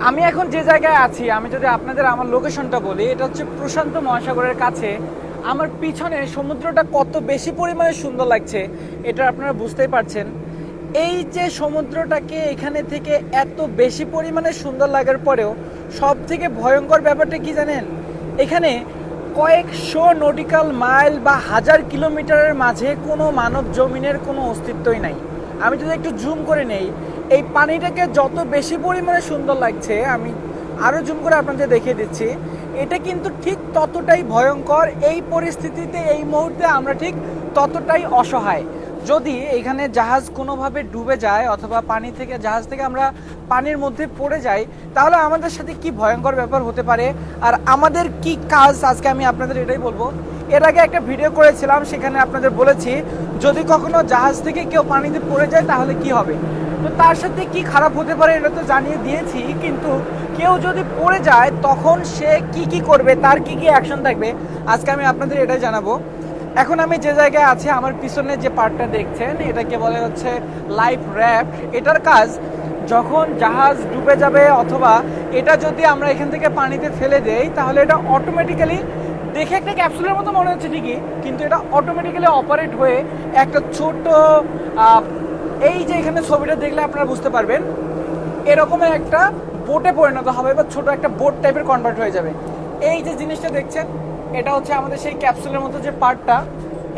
আমি এখন যে জায়গায় আছি, আমি যদি আপনাদের আমার লোকেশনটা বলি, এটা হচ্ছে প্রশান্ত মহাসাগরের কাছে। আমার পিছনে সমুদ্রটা কত বেশি পরিমাণে সুন্দর লাগছে এটা আপনারা বুঝতেই পারছেন। এই যে সমুদ্রটাকে এখানে থেকে এত বেশি পরিমাণে সুন্দর লাগার পরেও সব থেকে ভয়ঙ্কর ব্যাপারটা কি জানেন? এখানে কয়েকশো নটিক্যাল মাইল বা হাজার কিলোমিটারের মাঝে কোনো মানব জমিনের কোনো অস্তিত্বই নাই। আমি যদি একটু জুম করে নেই, এই পানিটাকে যত বেশি পরিমাণে সুন্দর লাগছে, আমি আরও জুম করে আপনাদের দেখিয়ে দিচ্ছি, এটা কিন্তু ঠিক ততটাই ভয়ঙ্কর। এই পরিস্থিতিতে এই মুহূর্তে আমরা ঠিক ততটাই অসহায়। যদি এখানে জাহাজ কোনোভাবে ডুবে যায় অথবা জাহাজ থেকে আমরা পানির মধ্যে পড়ে যাই, তাহলে আমাদের সাথে কি ভয়ঙ্কর ব্যাপার হতে পারে আর আমাদের কি কাজ, আজকে আমি আপনাদের এটাই বলবো। এর আগে একটা ভিডিও করেছিলাম, সেখানে আপনাদের বলেছি যদি কখনো জাহাজ থেকে কেউ পানিতে পড়ে যায় তাহলে কি হবে। তো তার সাথে কি খারাপ হতে পারে এটা তো জানিয়ে দিয়েছি, কিন্তু কেউ যদি পড়ে যায় তখন সে কি করবে, তার কি অ্যাকশন থাকবে, আজকে আমি আপনাদের এটাই জানাবো। এখন আমি যে জায়গায় আছি, আমার পিছনে যে পার্টটা দেখছেন, এটাকে বলে হচ্ছে লাইফ র্যাফট। এটার কাজ যখন জাহাজ ডুবে যাবে অথবা এটা যদি আমরা এখান থেকে পানিতে ফেলে দেই, তাহলে এটা অটোমেটিক্যালি, দেখে একটা ক্যাপসুলের মতো মনে হচ্ছে ঠিকই, কিন্তু এটা অটোমেটিক্যালি অপারেট হয়ে একটা ছোট, এই যে এখানে ছবিটা দেখলে আপনারা বুঝতে পারবেন, এরকমের একটা বোটে পরিণত হবে বা ছোট একটা বোট টাইপের কনভার্ট হয়ে যাবে। এই যে জিনিসটা দেখছেন, এটা হচ্ছে আমাদের সেই ক্যাপসুলের মতো যে পার্টটা।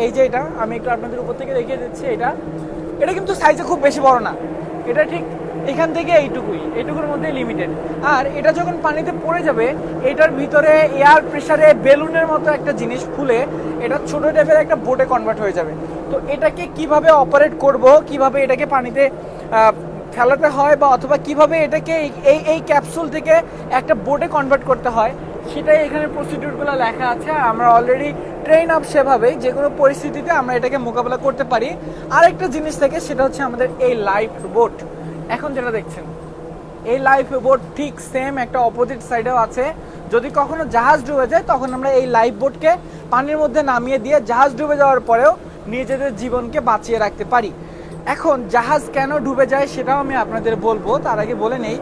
এই যে এটা আমি একটু আপনাদের উপর থেকে দেখিয়ে দিচ্ছি, এটা কিন্তু সাইজে খুব বেশি বড় না, এটা ঠিক এখান থেকে এইটুকুর মধ্যে লিমিটেড। আর এটা যখন পানিতে পড়ে যাবে, এটার ভিতরে এয়ার প্রেসারে বেলুনের মতো একটা জিনিস ফুলে এটা ছোট টাইপের একটা বোটে কনভার্ট হয়ে যাবে। তো এটাকে কিভাবে অপারেট করব, কিভাবে এটাকে পানিতে ফেলাতে হয় বা অথবা কিভাবে এটাকে এই ক্যাপসুল থেকে একটা বোটে কনভার্ট করতে হয়, সেটাই এখানে প্রসিডিউরগুলো লেখা আছে। আমরা অলরেডি ট্রেন আপ সেভাবেই যে কোনো পরিস্থিতিতে আমরা এটাকে মোকাবেলা করতে পারি। আরেকটা জিনিস থাকে, সেটা হচ্ছে আমাদের এই লাইফ বোট। এখন যেটা দেখছেন, এই লাইফ বোট ঠিক সেম একটা অপোজিট সাইডেও আছে। যদি কখনো জাহাজ ডুবে যায়, তখন আমরা এই লাইফ বোটকে পানির মধ্যে নামিয়ে দিয়ে জাহাজ ডুবে যাওয়ার পরেও নিজেদের জীবনকে বাঁচিয়ে রাখতে পারি। এখন জাহাজ কেন ডুবে যায় সেটাও আমি আপনাদের বলবো, তার আগে বলে নেই,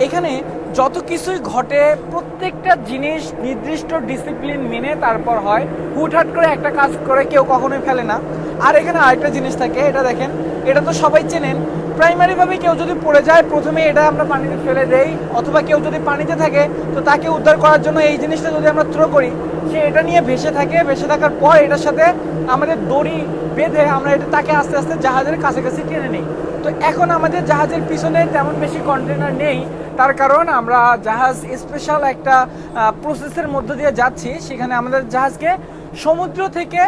এখানে যত কিছুই ঘটে প্রত্যেকটা জিনিস নির্দিষ্ট ডিসিপ্লিন মেনে তারপর হয়। হুটহাট করে একটা কাজ করে কেউ কখনোই ফেলে না। আর এখানে আরেকটা জিনিস থাকে, এটা দেখেন, এটা তো সবাই চেনেন, প্রাইমারিভাবে কেউ যদি পড়ে যায় প্রথমে এটা আমরা পানিতে ফেলে দেই, অথবা কেউ যদি পানিতে থাকে তো তাকে উদ্ধার করার জন্য এই জিনিসটা যদি আমরা থ্রো করি, সে এটা নিয়ে ভেসে থাকে। ভেসে থাকার পর এটার সাথে আমাদের দড়ি বেঁধে আমরা এটা তাকে আস্তে আস্তে জাহাজের কাছাকাছি টেনে নিই। তো এখন আমাদের জাহাজের পিছনে তেমন বেশি কন্টেনার নেই, তার কারণ আমরা জাহাজ স্পেশাল একটা প্রসেসের মধ্য দিয়ে যাচ্ছি। সেখানে আমাদের জাহাজকে সমুদ্র থেকে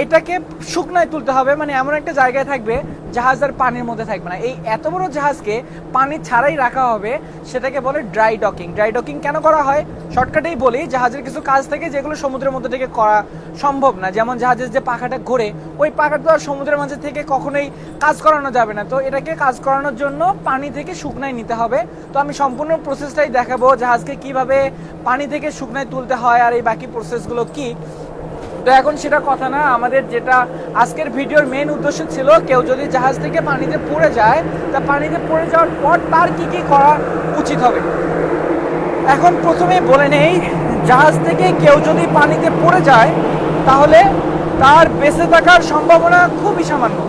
এটাকে শুকনায় তুলতে হবে, মানে এমন একটা জায়গায় থাকবে জাহাজ আর পানির মধ্যে থাকবে না। এই এত বড় জাহাজকে পানি ছাড়াই রাখা হবে, সেটাকে বলে ড্রাই ডকিং। ড্রাই ডকিং কেন করা হয় শর্টকাটেই বলি, জাহাজের কিছু কাজ থাকে যেগুলো সমুদ্রের মধ্যে থেকে করা সম্ভব না। যেমন জাহাজের যে পাখাটা ঘোরে, ওই পাখাটা তো আর সমুদ্রের মাঝে থেকে কখনোই কাজ করানো যাবে না। তো এটাকে কাজ করানোর জন্য পানি থেকে শুকনায় নিতে হবে। তো আমি সম্পূর্ণ প্রসেসটাই দেখাবো, জাহাজকে কিভাবে পানি থেকে শুকনায় তুলতে হয় আর এই বাকি প্রসেসগুলো কি। তো এখন সেটা কথা না, আমাদের যেটা আজকের ভিডিওর মেন উদ্দেশ্য ছিল, কেউ যদি জাহাজ থেকে পানিতে পড়ে যায়, তা পানিতে পড়ে যাওয়ার পর তার কি করা উচিত হবে। এখন প্রথমেই বলে নেই, জাহাজ থেকে কেউ যদি পানিতে পড়ে যায় তাহলে তার বেঁচে থাকার সম্ভাবনা খুবই সামান্য।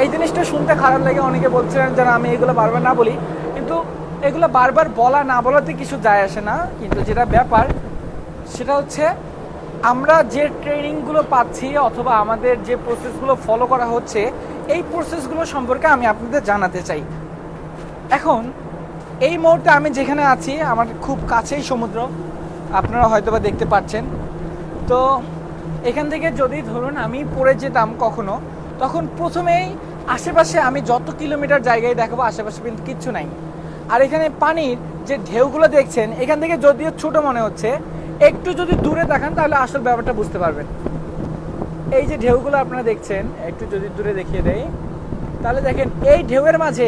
এই জিনিসটা শুনতে খারাপ লাগে, অনেকে বলছেন যারা আমি এগুলো বারবার না বলি, কিন্তু এগুলো বারবার বলা না বলাতে কিছু যায় আসে না। কিন্তু যেটা ব্যাপার সেটা হচ্ছে, আমরা যে ট্রেনিংগুলো পাচ্ছি অথবা আমাদের যে প্রসেসগুলো ফলো করা হচ্ছে, এই প্রসেসগুলো সম্পর্কে আমি আপনাদের জানাতে চাই। এখন এই মুহূর্তে আমি যেখানে আছি, আমার খুব কাছেই সমুদ্র, আপনারা হয়তো বা দেখতে পাচ্ছেন। তো এখান থেকে যদি ধরুন আমি পড়ে যেতাম কখনো, তখন প্রথমেই আশেপাশে আমি যত কিলোমিটার জায়গায় দেখাবো, আশেপাশে কিন্তু কিচ্ছু নাই। আর এখানে পানির যে ঢেউগুলো দেখছেন, এখান থেকে যদিও ছোট মনে হচ্ছে, একটু যদি দূরে দেখান তাহলে আসল ব্যাপারটা বুঝতে পারবেন। এই যে ঢেউগুলো আপনারা দেখছেন, একটু যদি দূরে দেখিয়ে দেই, তাহলে দেখেন এই ঢেউয়ের মাঝে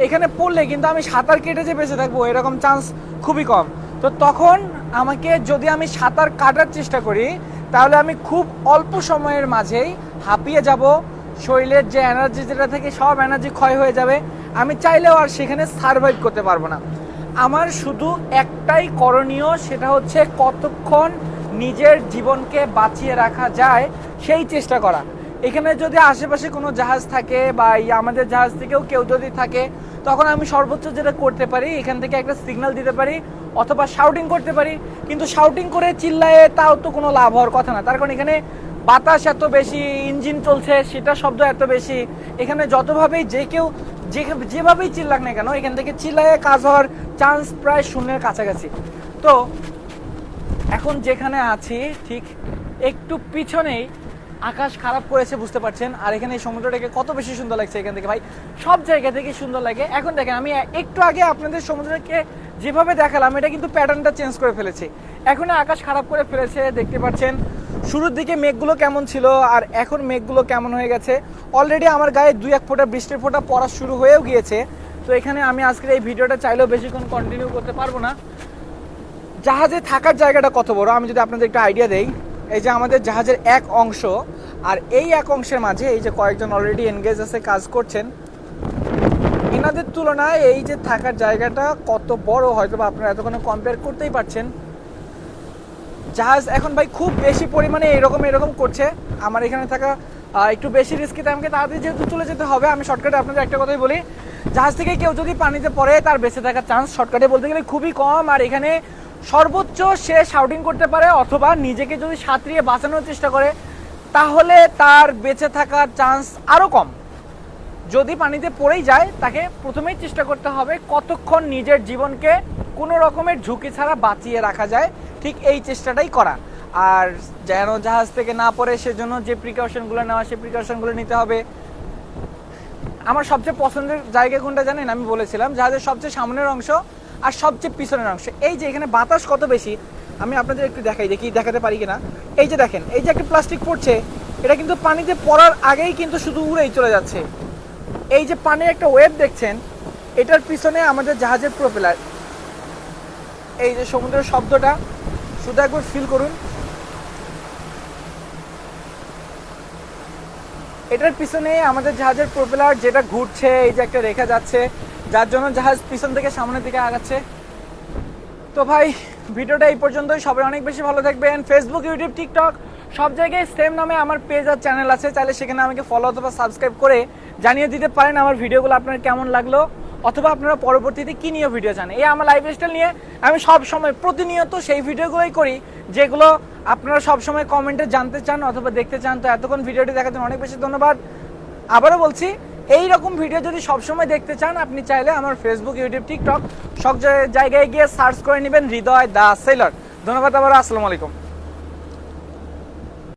এখানে পড়লে কিন্তু আমি সাঁতার কেটে যে বেঁচে থাকবো এরকম চান্স খুবই কম। তো তখন আমাকে, যদি আমি সাঁতার কাটার চেষ্টা করি, তাহলে আমি খুব অল্প সময়ের মাঝেই হাঁপিয়ে যাব, শরীরের যে এনার্জি যেটা থেকে সব এনার্জি ক্ষয় হয়ে যাবে, আমি চাইলেও আর সেখানে সার্ভাইভ করতে পারবো না। আমার শুধু একটাই করণীয়, সেটা হচ্ছে কতক্ষণ নিজের জীবনকে বাঁচিয়ে রাখা যায় সেই চেষ্টা করা। এখানে যদি আশেপাশে কোনো জাহাজ থাকে বা আমাদের জাহাজ থেকেও কেউ যদি থাকে, তখন আমি সর্বোচ্চ যেটা করতে পারি এখান থেকে একটা সিগন্যাল দিতে পারি অথবা শাউটিং করতে পারি। কিন্তু শাউটিং করে চিল্লায়ে তাও তো কোনো লাভ হওয়ার কথা না, তার কারণ এখানে বাতাস এত বেশি, ইঞ্জিন চলছে সেটা শব্দ এত বেশি, এখানে যতভাবেই যে কেউ যেভাবেই চিল্লাক না কেন এখান থেকে চিল্লায়ে কাজ হওয়ার চান্স প্রায় শূন্যের কাছাকাছি। তো এখন যেখানে আছি ঠিক একটু পিছনেই আকাশ খারাপ করেছে, বুঝতে পারছেন। আর এখানে এই সমুদ্রটাকে কত বেশি সুন্দর লাগছে এখান থেকে, ভাই সব জায়গা থেকে সুন্দর লাগে। এখন দেখেন আমি একটু আগে আপনাদের সমুদ্রকে যেভাবে দেখালাম এটা কিন্তু প্যাটার্নটা চেঞ্জ করে ফেলেছি, এখন আকাশ খারাপ করে ফেলেছে। দেখতে পাচ্ছেন শুরুর দিকে মেঘগুলো কেমন ছিল আর এখন মেঘগুলো কেমন হয়ে গেছে। অলরেডি আমার গায়ে 2-1 ফোঁটা বৃষ্টির ফোঁটা পড়া শুরু হয়েও গিয়েছে। তো এখানে আমি আজকের এই ভিডিওটা চাইলেও বেশিক্ষণ কন্টিনিউ করতে পারবো না। জাহাজে থাকার জায়গাটা কত বড় আমি যদি আপনাদের একটু আইডিয়া দেই, এই যে আমাদের জাহাজের এক অংশ, আর এই এক অংশের মাঝে এই যে কয়েকজন অলরেডি এনগেজ আছে, কাজ করছেন। এনাদের তুলনায় এই যে থাকার জায়গাটা কত বড় হয়তো বা আপনারা এতক্ষণে কম্পেয়ার করতেই পারছেন। জাহাজ এখন ভাই খুব বেশি পরিমাণে এরকম করছে। আমার এখানে থাকা একটু বেশি রিস্কি, তাই আমাকে তাড়াতাড়ি যেহেতু চলে যেতে হবে। আমি শর্টকাটে আপনাদের একটা কথাই বলি, জাহাজ থেকে কেউ যদি পানিতে পড়ে তার বেঁচে থাকার চান্স শর্টকাটে বলতে গেলে খুবই কম। আর এখানে সর্বোচ্চ সে শাউটিং করতে পারে অথবা নিজেকে যদি সাঁতরিয়ে বাঁচানোর চেষ্টা করে তাহলে তার বেঁচে থাকার চান্স আরও কম। যদি পানিতে পড়েই যায় তাকে প্রথমেই চেষ্টা করতে হবে কতক্ষণ নিজের জীবনকে কোনো রকমের ঝুঁকি ছাড়া বাঁচিয়ে রাখা যায়, ঠিক এই চেষ্টাটাই করা। আর যেন জাহাজ থেকে না পড়ে সেজন্য যে প্রিকশনগুলো নেওয়া সেই প্রিকশনগুলো নিতে হবে। আমার সবচেয়ে পছন্দের জায়গা কোনটা জানেন, আমি বলেছিলাম জাহাজের সবচেয়ে সামনের অংশ আর সবচেয়ে পিছনের অংশ। এই যে এখানে বাতাস কত বেশি আমি আপনাদের একটু দেখাই, দেখি দেখাতে পারি কিনা। এই যে দেখেন, এই যে একটা প্লাস্টিক পড়ছে, এটা কিন্তু পানিতে পড়ার আগেই কিন্তু শুধু উড়েই চলে যাচ্ছে। এই যে পানির একটা ওয়েভ দেখছেন, এটার পিছনে আমাদের জাহাজের প্রোপেলার। এই যে সমুদ্রের শব্দটা শুধু একবার ফিল করুন, এটার পিছনে আমাদের জাহাজের প্রোপেলার যেটা ঘুরছে, এই যে একটা রেখা যাচ্ছে যার জন্য জাহাজ পিছন থেকে সামনের দিকে আগাচ্ছে। তো ভাই ভিডিওটা এই পর্যন্তই। সবাই অনেক বেশি ভালো থাকবেন। ফেসবুক, ইউটিউব, টিকটক সব জায়গায় সেম নামে আমার পেজ আর চ্যানেল আছে, চাইলে সেখানে আমাকে ফলো অথবা সাবস্ক্রাইব করে জানিয়ে দিতে পারেন আমার ভিডিওগুলো আপনার কেমন লাগলো অথবা আপনারা পরবর্তীতে কী নিয়ে ভিডিও চান। এই আমার লাইফস্টাইল নিয়ে আমি সব সময় প্রতিনিয়ত সেই ভিডিওগুলোই করি যেগুলো আপনারা সব সময় কমেন্টে জানতে চান অথবা দেখতে চান। তো এতক্ষণ ভিডিওটি দেখার জন্য অনেক বেশি ধন্যবাদ। আবারও বলছি, এই রকম ভিডিও যদি সবসময় দেখতে চান আপনি চাইলে আমার ফেসবুক, ইউটিউব, টিকটক সব জায়গায় গিয়ে সার্চ করে নেবেন হৃদয় দ্য সেলার। ধন্যবাদ আবার, আসসালামু আলাইকুম।